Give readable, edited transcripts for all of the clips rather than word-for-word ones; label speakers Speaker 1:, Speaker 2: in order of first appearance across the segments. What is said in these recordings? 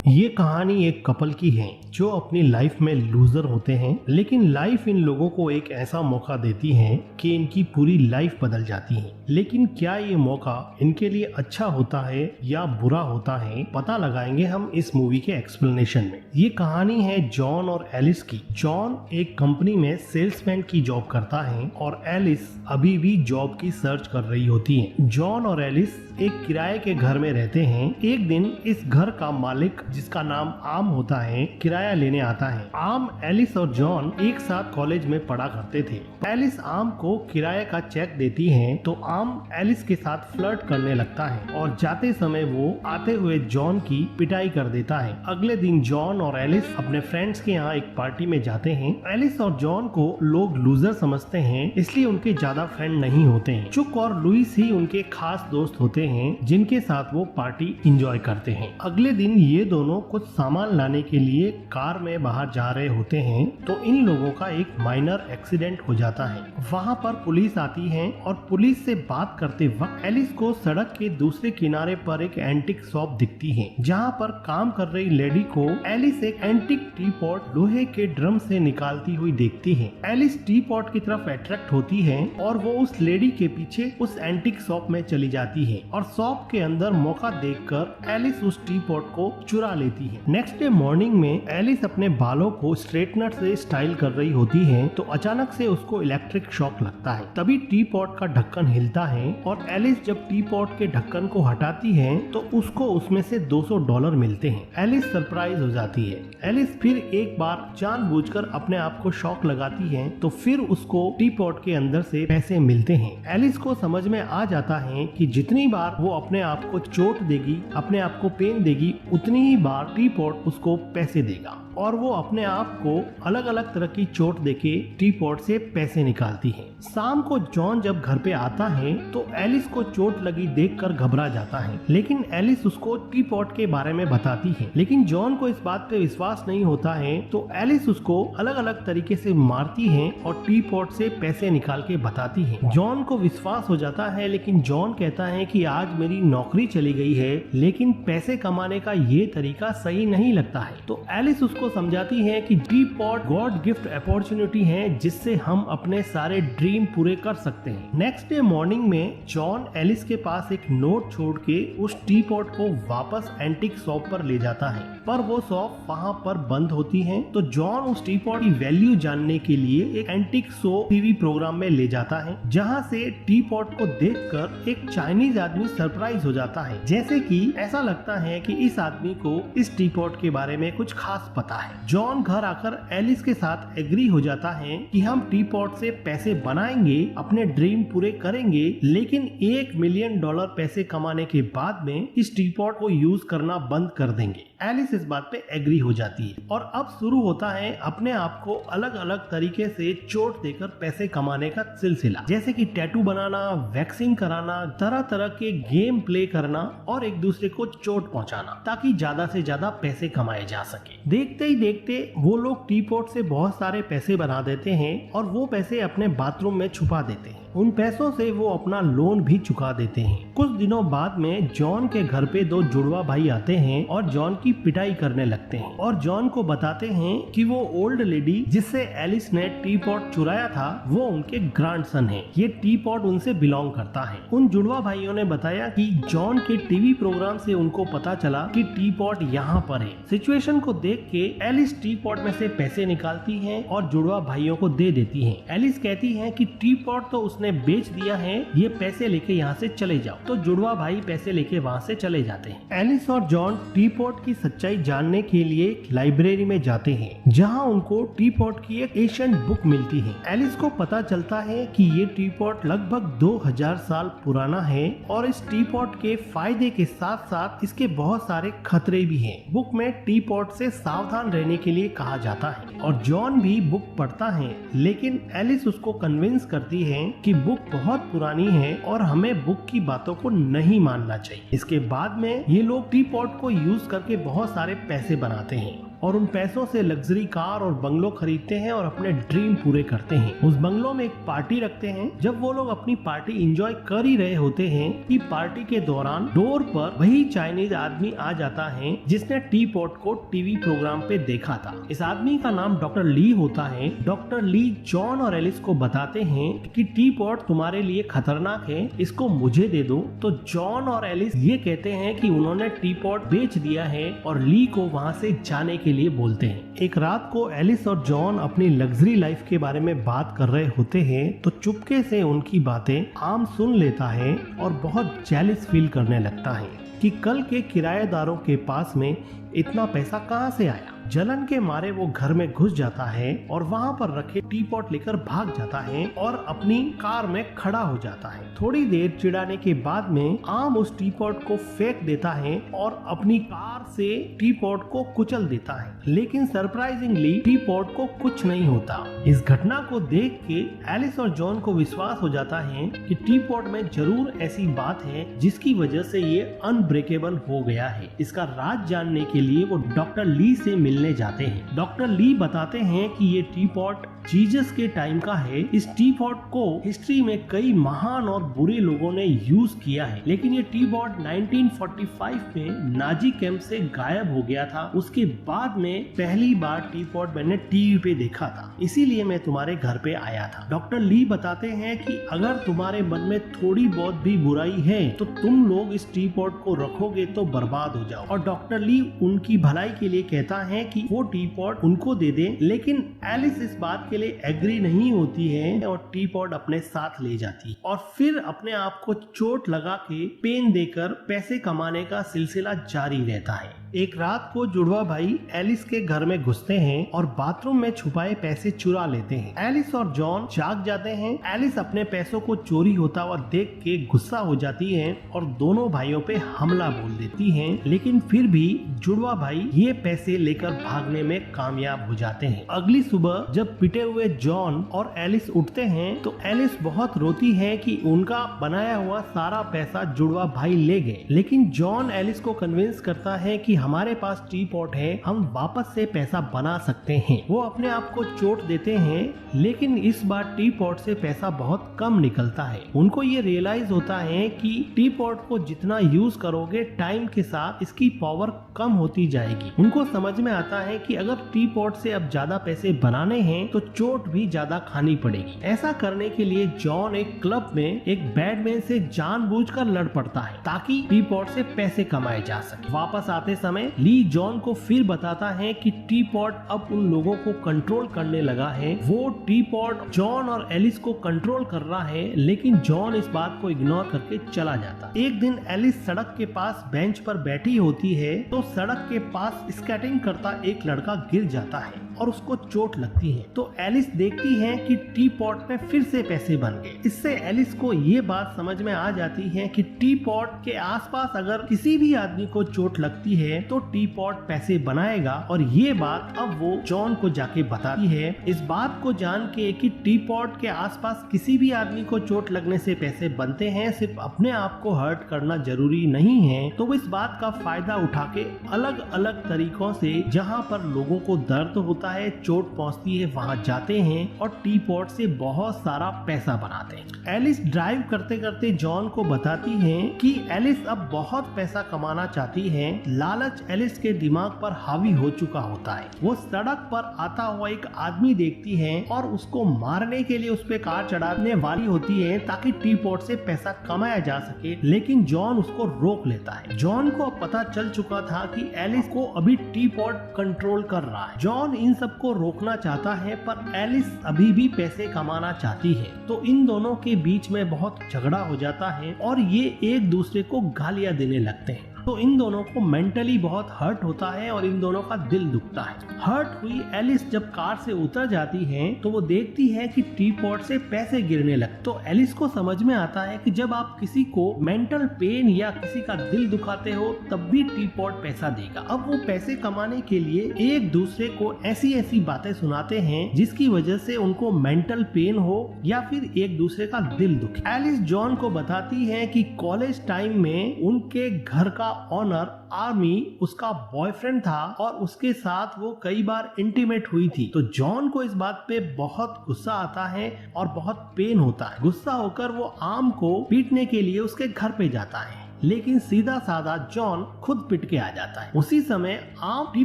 Speaker 1: ये कहानी एक कपल की है जो अपनी लाइफ में लूजर होते हैं, लेकिन लाइफ इन लोगों को एक ऐसा मौका देती है कि इनकी पूरी लाइफ बदल जाती है। लेकिन क्या ये मौका इनके लिए अच्छा होता है या बुरा होता है, पता लगाएंगे हम इस मूवी के एक्सप्लेनेशन में। ये कहानी है जॉन और एलिस की। जॉन एक कंपनी में सेल्समैन की जॉब करता है और एलिस अभी भी जॉब की सर्च कर रही होती है। जॉन और एलिस एक किराए के घर में रहते हैं। एक दिन इस घर का मालिक, जिसका नाम आम होता है, किराया लेने आता है। आम, एलिस और जॉन एक साथ कॉलेज में पढ़ा करते थे। एलिस आम को किराए का चेक देती है तो आम एलिस के साथ फ्लर्ट करने लगता है और जाते समय वो आते हुए जॉन की पिटाई कर देता है। अगले दिन जॉन और एलिस अपने फ्रेंड्स के यहाँ एक पार्टी में जाते हैं। एलिस और जॉन को लोग लूजर समझते हैं, इसलिए उनके ज्यादा फ्रेंड नहीं होते हैं। चुक और लुइस ही उनके खास दोस्त होते हैं जिनके साथ वो पार्टी एंजॉय करते हैं। अगले दिन ये दोनों कुछ सामान लाने के लिए कार में बाहर जा रहे होते हैं तो इन लोगों का एक माइनर एक्सीडेंट हो जाता है। वहाँ पर पुलिस आती है और पुलिस से बात करते वक्त एलिस को सड़क के दूसरे किनारे पर एक एंटिक शॉप दिखती है जहाँ पर काम कर रही लेडी को एलिस एक एंटिक टी पॉट लोहे के ड्रम से निकालती हुई देखती है। एलिस टी पॉट की तरफ अट्रैक्ट होती है और वो उस लेडी के पीछे उस एंटिक शॉप में चली जाती है और शॉप के अंदर मौका देखकर एलिस उस टी पॉट को चुरा लेती है। नेक्स्ट डे मॉर्निंग में एलिस अपने बालों को स्ट्रेटनर से स्टाइल कर रही होती है तो अचानक से उसको इलेक्ट्रिक शॉक लगता है। तभी टी पॉट का ढक्कन हिलता है और एलिस जब टी पॉट के ढक्कन को हटाती है तो उसको उसमें से $200 मिलते हैं। एलिस सरप्राइज हो जाती है। एलिस फिर एक बार जानबूझकर अपने आप को शॉक लगाती है तो फिर उसको टी पॉट के अंदर से पैसे मिलते हैं। एलिस को समझ में आ जाता है कि जितनी बार वो अपने आप को चोट देगी, अपने आप को पेन देगी, उतनी ही बार टी पॉट उसको पैसे देगा और वो अपने आप को अलग अलग तरह की चोट देके टी पॉट से पैसे निकालती है। शाम को जॉन जब घर पे आता है तो एलिस को चोट लगी देखकर घबरा जाता है, लेकिन एलिस उसको टी पॉट के बारे में बताती है। लेकिन जॉन को इस बात पे विश्वास नहीं होता है तो एलिस उसको अलग अलग तरीके से मारती है और टी पॉट से पैसे निकाल के बताती है। जॉन को विश्वास हो जाता है, लेकिन जॉन कहता है कि आज मेरी नौकरी चली गई है, लेकिन पैसे कमाने का ये तरीका सही नहीं लगता है। तो एलिस उसको समझाती है कि T pot God gift opportunity है जिससे हम अपने सारे ड्रीम पूरे कर सकते हैं। नेक्स्ट डे मॉर्निंग में जॉन एलिस के पास एक नोट छोड़ के उस टी पॉट को वापस एंटिक शॉप पर ले जाता है, पर वो शॉप वहाँ पर बंद होती है। तो जॉन उस टी पॉट की वैल्यू जानने के लिए एक एंटिक शो टीवी प्रोग्राम में ले जाता है, जहाँ से टी पॉट को देखकर एक चाइनीज आदमी सरप्राइज हो जाता है। जैसे कि ऐसा लगता है कि इस आदमी को इस टी पॉट के बारे में कुछ खास पता है। जॉन घर आकर एलिस के साथ एग्री हो जाता है कि हम टी पॉट से पैसे बनाएंगे, अपने ड्रीम पूरे करेंगे, लेकिन $1 मिलियन पैसे कमाने के बाद में इस टी पॉट को यूज करना बंद कर देंगे। एलिस इस बात पे एग्री हो जाती है और अब शुरू होता है अपने आप को अलग अलग तरीके से चोट देकर पैसे कमाने का सिलसिला, जैसे कि टैटू बनाना, वैक्सिंग कराना, तरह तरह के गेम प्ले करना और एक दूसरे को चोट पहुंचाना ताकि ज्यादा से ज्यादा पैसे कमाए जा सके। देखते ही देखते वो लोग टी पॉट से बहुत सारे पैसे बना देते हैं और वो पैसे अपने बाथरूम में छुपा देते हैं। उन पैसों से वो अपना लोन भी चुका देते हैं। कुछ दिनों बाद में जॉन के घर पे दो जुड़वा भाई आते हैं और जॉन की पिटाई करने लगते हैं और जॉन को बताते हैं कि वो ओल्ड लेडी जिससे एलिस ने टी पॉट चुराया था वो उनके ग्रैंडसन है। ये टी पॉट उनसे बिलोंग करता है। उन जुड़वा भाइयों ने बताया कि जॉन के टीवी प्रोग्राम से उनको पता चला कि टी पॉट यहाँ पर है। सिचुएशन को देख के एलिस टी पॉट में से पैसे निकालती है और जुड़वा भाइयों को दे देती है। एलिस कहती है कि टी पॉट तो उसने बेच दिया है, ये पैसे लेके यहाँ से चले जाओ। तो जुड़वा भाई पैसे लेके वहाँ से चले जाते हैं। एलिस और जॉन टी पॉट की सच्चाई जानने के लिए एक लाइब्रेरी में जाते हैं जहाँ उनको टी पॉट की एक एशियंट बुक मिलती है। एलिस को पता चलता है कि ये टी पॉट लगभग 2000 साल पुराना है और इस टी पॉट के फायदे के साथ साथ इसके बहुत सारे खतरे भी हैं। बुक में टी पॉट से सावधान रहने के लिए कहा जाता है और जॉन भी बुक पढ़ता है, लेकिन एलिस उसको कन्विंस करती है कि बुक बहुत पुरानी है और हमें बुक की बातों को नहीं मानना चाहिए। इसके बाद में ये लोग टी पॉट को यूज करके बहुत सारे पैसे बनाते हैं और उन पैसों से लग्जरी कार और बंगलो खरीदते हैं और अपने ड्रीम पूरे करते हैं। उस बंगलो में एक पार्टी रखते हैं। जब वो लोग अपनी पार्टी एंजॉय कर ही रहे होते हैं कि पार्टी के दौरान डोर पर वही चाइनीज आदमी आ जाता है जिसने टी पॉट को टीवी प्रोग्राम पे देखा था। इस आदमी का नाम डॉक्टर ली होता है। डॉक्टर ली जॉन और एलिस को बताते हैं कि टी पॉट तुम्हारे लिए खतरनाक है, इसको मुझे दे दो। तो जॉन और एलिस ये कहते हैं कि उन्होंने टी पॉट बेच दिया है और ली को वहाँ से जाने के लिए बोलते हैं। एक रात को एलिस और जॉन अपनी लग्जरी लाइफ के बारे में बात कर रहे होते हैं तो चुपके से उनकी बातें आम सुन लेता है और बहुत जेलस फील करने लगता है कि कल के किराएदारों के पास में इतना पैसा कहाँ से आया। जलन के मारे वो घर में घुस जाता है और वहाँ पर रखे टी पॉट लेकर भाग जाता है और अपनी कार में खड़ा हो जाता है। थोड़ी देर चिढ़ाने के बाद में आम उस टी पॉट को फेंक देता है और अपनी कार से टी पॉट को कुचल देता है, लेकिन सरप्राइजिंगली टी पॉट को कुछ नहीं होता। इस घटना को देख के एलिस और जॉन को विश्वास हो जाता है कि टी पॉट में जरूर ऐसी बात है जिसकी वजह से ये अनब्रेकेबल हो गया है। इसका राज जानने के लिए वो डॉक्टर ली से मिलने जाते हैं। डॉक्टर ली बताते हैं कि ये टी पॉट जीसस के टाइम का है। इस टी पॉट को हिस्ट्री में कई महान और बुरे लोगों ने यूज किया है, लेकिन ये टी पॉट 1945 में नाजी कैंप से गायब हो गया था। उसके बाद में पहली बार टी पॉट मैंने टीवी पे देखा था, इसीलिए मैं तुम्हारे घर पे आया था। डॉक्टर ली बताते हैं कि अगर तुम्हारे मन में थोड़ी बहुत भी बुराई है तो तुम लोग इस टी पॉट को रखोगे तो बर्बाद हो जाओ। और डॉक्टर ली उनकी भलाई के लिए कहता है कि वो टी पॉट उनको दे दे, लेकिन एलिस इस बात के लिए एग्री नहीं होती है और टी पॉट अपने साथ ले जाती है और फिर अपने आप को चोट लगा के पेन देकर पैसे कमाने का सिलसिला जारी रहता है। एक रात को जुड़वा भाई एलिस के घर में घुसते हैं और बाथरूम में छुपाए पैसे चुरा लेते हैं। एलिस और जॉन जाग जाते हैं। एलिस अपने पैसों को चोरी होता हुआ देख के गुस्सा हो जाती है और दोनों भाइयों पे हमला बोल देती है, लेकिन फिर भी जुड़वा भाई ये पैसे लेकर भागने में कामयाब हो जाते हैं। अगली सुबह जब पिटे हुए जॉन और एलिस उठते हैं तो एलिस बहुत रोती है कि उनका बनाया हुआ सारा पैसा जुड़वा भाई ले गए, लेकिन जॉन एलिस को कन्विंस करता है कि हमारे पास टी पॉट है, हम वापस से पैसा बना सकते हैं। वो अपने आप को चोट देते हैं, लेकिन इस बार टी पॉट से पैसा बहुत कम निकलता है। उनको ये रियलाइज होता है कि टी पॉट को जितना यूज करोगे टाइम के साथ इसकी पावर कम होती जाएगी। उनको समझ में आता है कि अगर टी पॉट से अब ज्यादा पैसे बनाने हैं तो चोट भी ज्यादा खानी पड़ेगी। ऐसा करने के लिए जॉन एक क्लब में एक बैडमैन से जानबूझकर लड़ पड़ता है ताकि टी पॉट से पैसे कमाए जा सके। वापस आते समय ली जॉन को फिर बताता है कि टी पॉट अब उन लोगों को कंट्रोल करने लगा है। वो टी पॉट जॉन और एलिस को कंट्रोल कर रहा है, लेकिन जॉन इस बात को इग्नोर करके चला जाता। एक दिन एलिस सड़क के पास बेंच पर बैठी होती है तो सड़क के पास स्केटिंग करता एक लड़का गिर जाता है और उसको चोट लगती है। तो एलिस देखती है कि टी पॉट में फिर से पैसे बन गए। इससे एलिस को ये बात समझ में आ जाती है कि टी पॉट के आसपास अगर किसी भी आदमी को चोट लगती है तो टी पॉट पैसे बनाएगा, और ये बात अब वो जॉन को जाके बताती है। इस बात को जान के कि टी पॉट के आसपास किसी भी आदमी को चोट लगने से पैसे बनते हैं, सिर्फ अपने आप को हर्ट करना जरूरी नहीं है, तो वो इस बात का फायदा उठा के अलग अलग तरीकों से जहाँ पर लोगों को दर्द होता है, चोट पहुँचती है, वहाँ जाते हैं और टी पॉट से बहुत सारा पैसा बनाते हैं। एलिस ड्राइव करते करते जॉन को बताती है कि एलिस अब बहुत पैसा कमाना चाहती है। लालच एलिस के दिमाग पर हावी हो चुका होता है। वो सड़क पर आता हुआ एक आदमी देखती है और उसको मारने के लिए उस पे कार चढ़ाने वाली होती है ताकि टी पॉट से पैसा कमाया जा सके, लेकिन जॉन उसको रोक लेता है। जॉन को अब पता चल चुका था कि एलिस को अभी टी पॉट कंट्रोल कर रहा है। जॉन इन सबको रोकना चाहता है पर एलिस अभी भी पैसे कमाना चाहती है, तो इन दोनों के बीच में बहुत झगड़ा हो जाता है और ये एक दूसरे को गालियां देने लगते हैं। तो इन दोनों को मेंटली बहुत हर्ट होता है और इन दोनों का दिल दुखता है। हर्ट हुई एलिस जब कार से उतर जाती है तो वो देखती है कि टी पॉट से पैसे गिरने लगते। तो एलिस को समझ में आता है कि जब आप किसी को मेंटल पेन या किसी का दिल दुखाते हो तब भी टी पॉट पैसा देगा। अब वो पैसे कमाने के लिए एक दूसरे को ऐसी ऐसी बातें सुनाते हैं जिसकी वजह से उनको मेंटल पेन हो या फिर एक दूसरे का दिल दुखे। एलिस जॉन को बताती है कि कॉलेज टाइम में उनके घर का ऑनर आर्मी उसका बॉयफ्रेंड था और उसके साथ वो कई बार इंटीमेट हुई थी। तो जॉन को इस बात पे बहुत गुस्सा आता है और बहुत पेन होता है। गुस्सा होकर वो आर्म को पीटने के लिए उसके घर पे जाता है, लेकिन सीधा साधा जॉन खुद पिट के आ जाता है। उसी समय आर्म टी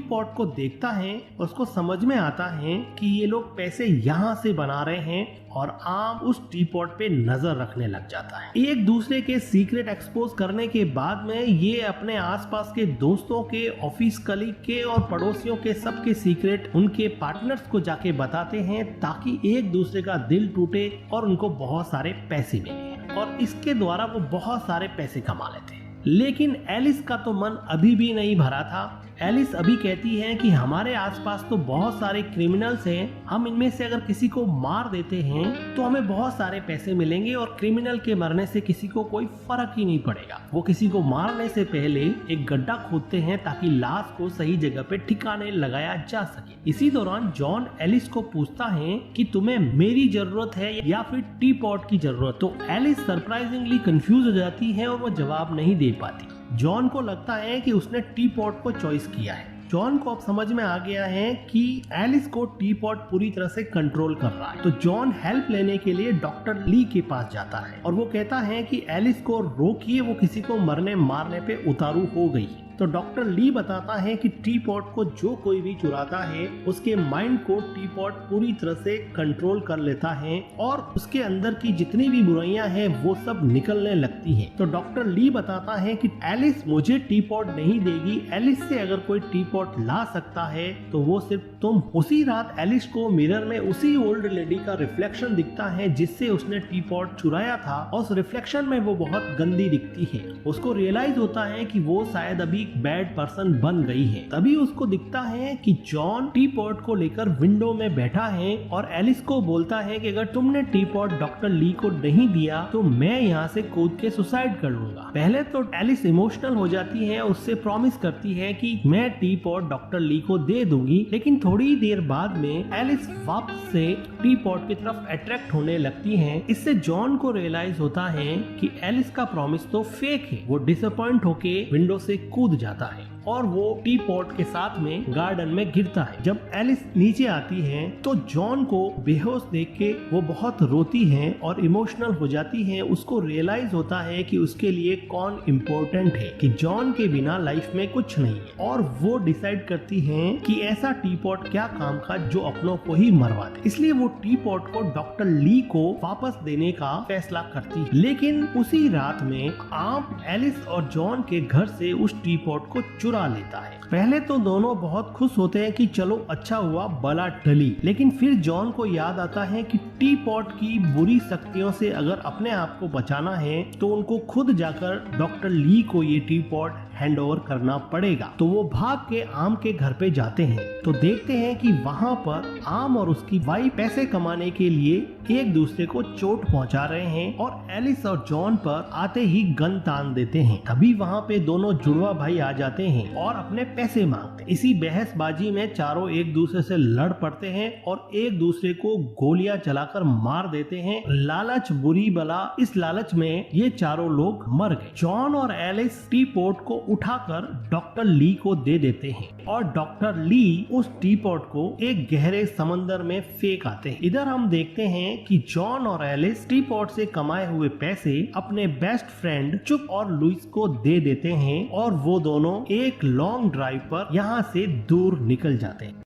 Speaker 1: पॉट को देखता है और उसको समझ में आता है कि ये लोग पैसे यहाँ से बना रहे हैं और आर्म उस टी पॉट पे नजर रखने लग जाता है। एक दूसरे के सीक्रेट एक्सपोज करने के बाद में ये अपने आसपास के दोस्तों के, ऑफिस कलीग के और पड़ोसियों के सबके सीक्रेट उनके पार्टनर्स को जाके बताते हैं ताकि एक दूसरे का दिल टूटे और उनको बहुत सारे पैसे मिले और इसके द्वारा वो बहुत सारे पैसे कमा लेते हैं। लेकिन एलिस का तो मन अभी भी नहीं भरा था। एलिस अभी कहती है कि हमारे आसपास तो बहुत सारे क्रिमिनल्स हैं, हम इनमें से अगर किसी को मार देते हैं तो हमें बहुत सारे पैसे मिलेंगे और क्रिमिनल के मरने से किसी को कोई फर्क ही नहीं पड़ेगा। वो किसी को मारने से पहले एक गड्ढा खोदते हैं ताकि लाश को सही जगह पे ठिकाने लगाया जा सके। इसी दौरान जॉन एलिस को पूछता है कि तुम्हें मेरी जरूरत है या फिर टी पॉट की जरूरत। तो एलिस सरप्राइजिंगली कंफ्यूज हो जाती है और वो जवाब नहीं दे पाती। जॉन को लगता है कि उसने टी पॉट को चॉइस किया है। जॉन को अब समझ में आ गया है कि एलिस को टी पॉट पूरी तरह से कंट्रोल कर रहा है। तो जॉन हेल्प लेने के लिए डॉक्टर ली के पास जाता है और वो कहता है कि एलिस को रोकिए, वो किसी को मरने मारने पे उतारू हो गई। तो डॉक्टर ली बताता है कि टी पॉट को जो कोई भी चुराता है उसके माइंड को टी पॉट पूरी तरह से कंट्रोल कर लेता है और उसके अंदर की जितनी भी बुराइयां हैं वो सब निकलने लगती हैं। तो डॉक्टर ली बताता है कि एलिस मुझे टी पॉट नहीं देगी, एलिस से अगर कोई टी पॉट ला सकता है तो वो सिर्फ तुम। उसी रात एलिस को मिरर में उसी ओल्ड लेडी का रिफ्लेक्शन दिखता है जिससे उसने टी पॉट चुराया था और उस रिफ्लेक्शन में वो बहुत गंदी दिखती है। उसको रियलाइज होता है कि वो शायद अभी बैड पर्सन बन गई है। तभी उसको दिखता है कि जॉन टी पॉट को लेकर विंडो में बैठा है और एलिस को बोलता है कि अगर तुमने टी पॉट डॉक्टर ली को नहीं दिया तो मैं यहाँ से कूद के सुसाइड कर लूंगा। पहले तो एलिस इमोशनल हो जाती है, उससे प्रॉमिस करती है कि मैं टी पॉट डॉक्टर ली को दे दूंगी, लेकिन थोड़ी देर बाद में एलिस वापस से टी पॉट की तरफ अट्रैक्ट होने लगती है। इससे जॉन को रियलाइज होता है कि एलिस का प्रॉमिस तो फेक है। वो डिसअपॉइंट होके विंडो से कूद जाता है और वो टी पॉट के साथ में गार्डन में गिरता है। जब एलिस नीचे आती है तो जॉन को बेहोश देख के वो बहुत रोती है और इमोशनल हो जाती है। उसको रियलाइज होता है कि उसके लिए कौन इम्पोर्टेंट है, कि जॉन के बिना लाइफ में कुछ नहीं है और वो डिसाइड करती है कि ऐसा टी पॉट क्या काम का जो अपनों को ही मरवा दे। इसलिए वो टी पॉट को डॉक्टर ली को वापस देने का फैसला करती है। लेकिन उसी रात में आर्म एलिस और जॉन के घर से उस टी पॉट को चुरा लेता है। पहले तो दोनों बहुत खुश होते हैं कि चलो अच्छा हुआ बला टली, लेकिन फिर जॉन को याद आता है कि टी पॉट की बुरी शक्तियों से अगर अपने आप को बचाना है तो उनको खुद जाकर डॉक्टर ली को ये टी पॉट हैंड ओवर करना पड़ेगा। तो वो भाग के आर्म के घर पे जाते हैं तो देखते हैं कि वहाँ पर आर्म और उसकी वाइफ पैसे कमाने के लिए एक दूसरे को चोट पहुंचा रहे हैं और एलिस और जॉन पर आते ही गन तान देते हैं। तभी वहाँ पे दोनों जुड़वा भाई आ जाते हैं और अपने पैसे मांगते हैं। इसी बहसबाजी में चारों एक दूसरे से लड़ पड़ते हैं और एक दूसरे को गोलियां चलाकर मार देते हैं। लालच बुरी बला, इस लालच में ये चारों लोग मर गए। जॉन और एलिस टी पॉट को उठाकर डॉक्टर ली को दे देते हैं और डॉक्टर ली उस टी पॉट को एक गहरे समंदर में फेंक आते हैं। इधर हम देखते हैं कि जॉन और एलिस टी पॉट से कमाए हुए पैसे अपने बेस्ट फ्रेंड चुप और लुइस को दे देते हैं और वो दोनों एक लॉन्ग ड्राइव पर यहाँ से दूर निकल जाते हैं।